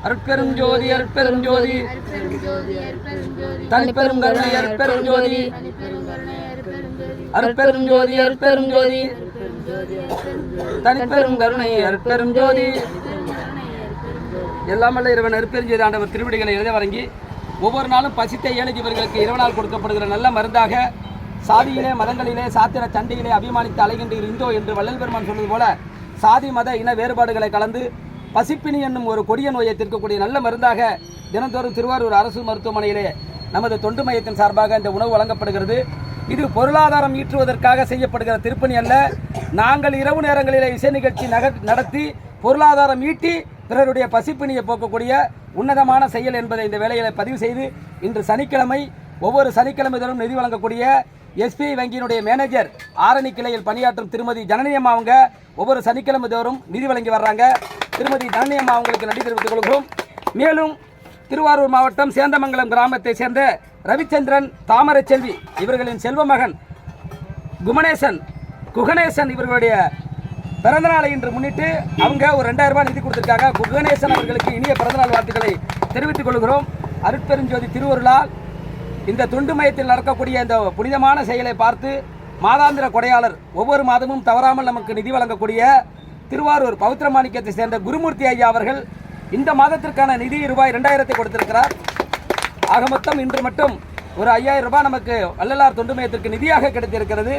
அருட்பெரும் ஜோதி அருட்பெரும் ஜோதி தனிப்பெரும் கருணை அருட்பெரும் ஜோதி அருட்பெரும் ஜோதி அருட்பெரும் ஜோதி தனிப்பெரும் கருணை அருட்பெரும் ஜோதி. எல்லாமல்ல இறைவன் அருட்பெரும் ஜோதி ஆண்டவர் திருவிடிகளை எழுத வழங்கி ஒவ்வொரு நாளும் பசித்த ஏழை ஜீவர்களுக்கு இரவனால் கொடுக்கப்படுகிற நல்ல மருந்தாக சாதியிலே மதங்களிலே சாத்திர சண்டையிலே அபிமானித்து அலைகின்ற இந்தோ என்று வள்ளல் பெருமான் சொல்வது போல சாதி மத இன வேறுபாடுகளை கலந்து பசிப்பினி என்னும் ஒரு கொடிய நோயை தீர்க்கக்கூடிய நல்ல மருந்தாக தினந்தோறும் திருவாரூர் அரசு மருத்துவமனையிலே நமது தொண்டு மையத்தின் சார்பாக இந்த உணவு வழங்கப்படுகிறது. இது பொருளாதாரம் ஈற்றுவதற்காக செய்யப்படுகிற திருப்பணி அல்ல. நாங்கள் இரவு நேரங்களிலே இசை நிகழ்ச்சி நடத்தி பொருளாதாரம் ஈட்டி பிறருடைய பசிப்பினியை போக்கக்கூடிய உன்னதமான செயல் என்பதை இந்த வேலைகளை பதிவு செய்து இன்று சனிக்கிழமை ஒவ்வொரு சனிக்கிழமை தோறும் நிதி வழங்கக்கூடிய எஸ்பிஐ வங்கியினுடைய மேனேஜர் ஆரணி கிளையில் பணியாற்றும் திருமதி ஜனனியம்மா அவங்க ஒவ்வொரு சனிக்கிழமை தோறும் நிதி வழங்கி வர்றாங்க. திருமதி ஜனனியம்மா அவங்களுக்கு நன்றி தெரிவித்துக் கொள்கிறோம். மேலும் திருவாரூர் மாவட்டம் சேந்தமங்கலம் கிராமத்தை சேர்ந்த ரவிச்சந்திரன் தாமரை செல்வி இவர்களின் செல்வ மகன் குகணேசன் இவர்களுடைய பிறந்தநாளை இன்று முன்னிட்டு அவங்க ஒரு 2000 ரூபாய் நிதி கொடுத்திருக்காங்க. குகணேசன் அவர்களுக்கு இனிய பிறந்தநாள் வாழ்த்துக்களை தெரிவித்துக் கொள்கிறோம். அருட்பெருஞ்சோதி திருவருளால் இந்த தொண்டு மையத்தில் நடக்கக்கூடிய இந்த புனிதமான செயலை பார்த்து மாதாந்திர கொடையாளர் ஒவ்வொரு மாதமும் தவறாமல் நமக்கு நிதி வழங்கக்கூடிய திருவாரூர் பவித்திரமாணிக்கத்தை சேர்ந்த குருமூர்த்தி ஐயா அவர்கள் இந்த மாதத்திற்கான நிதி ரூபாய் 2000 கொடுத்திருக்கிறார். ஆக மொத்தம் இன்று மட்டும் ஒரு 5000 ரூபாய் நமக்கு வள்ளலார் தொண்டு மையத்திற்கு நிதியாக கிடைத்திருக்கிறது.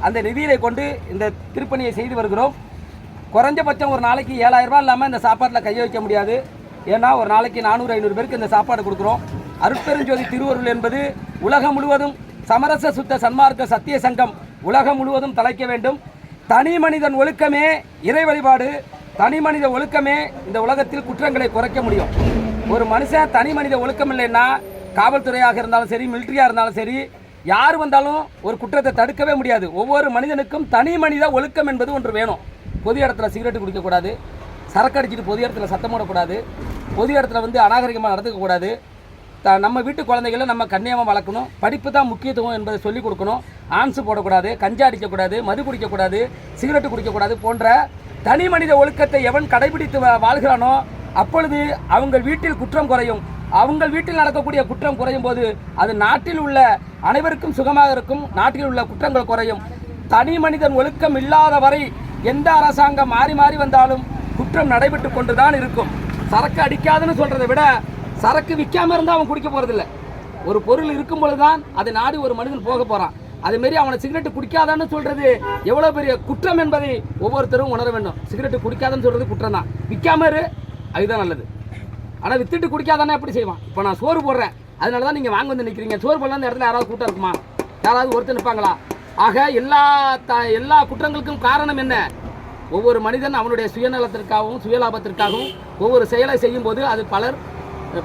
அந்த நிதியை கொண்டு இந்த திருப்பணியை செய்து வருகிறோம். குறைஞ்சபட்சம் ஒரு நாளைக்கு 7000 ரூபாய் இல்லாமல் இந்த சாப்பாட்டில் கைய வைக்க முடியாது. ஏன்னா ஒரு நாளைக்கு 400-500 பேருக்கு இந்த சாப்பாடு கொடுக்குறோம். அருட்பெருஞ்சோதி திருவருள் என்பது உலகம் முழுவதும் சமரச சுத்த சன்மார்க்க சத்திய சங்கம் உலகம் முழுவதும் தலைக்க வேண்டும். தனி மனிதன் ஒழுக்கமே இறை வழிபாடு. தனி மனித ஒழுக்கமே இந்த உலகத்தில் குற்றங்களை குறைக்க முடியும். ஒரு மனுஷன் தனி மனித ஒழுக்கம் இல்லைன்னா காவல்துறையாக இருந்தாலும் சரி, மிலிட்ரியாக இருந்தாலும் சரி, யார் வந்தாலும் ஒரு குற்றத்தை தடுக்கவே முடியாது. ஒவ்வொரு மனிதனுக்கும் தனி மனித ஒழுக்கம் என்பது ஒன்று வேணும். பொது இடத்துல சிகரெட்டு குடிக்கக்கூடாது, சரக்கு அடிச்சுட்டு பொது இடத்துல சத்தம் போடக்கூடாது, பொது இடத்துல அநாகரிகமாக நடந்துக்கக்கூடாது. நம்ம வீட்டு குழந்தைகளை நம்ம கண்ணியமாக வளர்க்கணும். படிப்பு தான் முக்கியத்துவம் என்பதை சொல்லிக் கொடுக்கணும். ஆன்ஸு போடக்கூடாது, கஞ்சா அடிக்கக்கூடாது, மது குடிக்கக்கூடாது, சிகரெட்டு குடிக்கக்கூடாது போன்ற தனி மனித ஒழுக்கத்தை எவன் கடைபிடித்து வாழ்கிறானோ அப்பொழுது அவங்க வீட்டில் குற்றம் குறையும். அவங்க வீட்டில் நடக்கக்கூடிய குற்றம் குறையும் போது அது நாட்டில் உள்ள அனைவருக்கும் சுகமாக இருக்கும். நாட்டில் உள்ள குற்றங்கள் குறையும். தனி மனிதன் ஒழுக்கம் இல்லாத வரை எந்த அரசாங்கம் மாறி மாறி வந்தாலும் குற்றம் நடைபெற்று கொண்டுதான் இருக்கும். சரக்கு அடிக்காதுன்னு சொல்றதை விட சரக்கு விற்காம இருந்தால் அவன் குடிக்க போறதில்லை. ஒரு பொருள் இருக்கும் பொழுதுதான் அதை நாடி ஒரு மனிதன் போக போறான். அதேமாரி அவனை சிகரெட்டு குடிக்காதான்னு சொல்றது எவ்வளவு பெரிய குற்றம் என்பதை ஒவ்வொருத்தரும் உணர வேண்டும். சிகரெட்டு குடிக்காதன்னு சொல்றது குற்றம் தான். விற்காம இரு, அதுதான் நல்லது. ஆனால் வித்துட்டு குடிக்காதானே எப்படி செய்வான்? இப்போ நான் சோறு போடுறேன், அதனால தான் நீங்கள் வாங்க வந்து நிற்கிறீங்க. சோறு போடலாம் இந்த இடத்துல யாராவது கூட்டம் இருக்குமா? யாராவது ஒருத்தர் நிற்பாங்களா? ஆக எல்லா குற்றங்களுக்கும் காரணம் என்ன? ஒவ்வொரு மனிதன் அவனுடைய சுயநலத்திற்காகவும் சுயலாபத்திற்காகவும் ஒவ்வொரு செயலை செய்யும் போது அது பலர்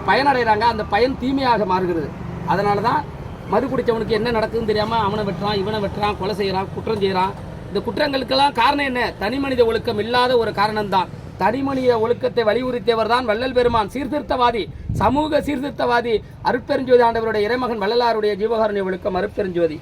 பயனடைகிறாங்க. அந்த பயன் தீமையாக மாறுகிறது. அதனால தான் மது குடித்தவனுக்கு என்ன நடக்குதுன்னு தெரியாமல் அவனை வெட்டுறான், இவனை வெட்டுறான், கொலை செய்கிறான், குற்றம் செய்கிறான். இந்த குற்றங்களுக்கெல்லாம் காரணம் என்ன? தனி மனித ஒழுக்கம் இல்லாத ஒரு காரணம்தான். தனி மனித ஒழுக்கத்தை வலியுறுத்தியவர் தான் வள்ளல் பெருமான், சீர்திருத்தவாதி, சமூக சீர்திருத்தவாதி, அருட்பெருஞ்சோதி ஆண்டவருடைய இறைமகன் வள்ளலாருடைய ஜீவகாருண்ய ஒழுக்கம் அருட்பெருஞ்சோதி.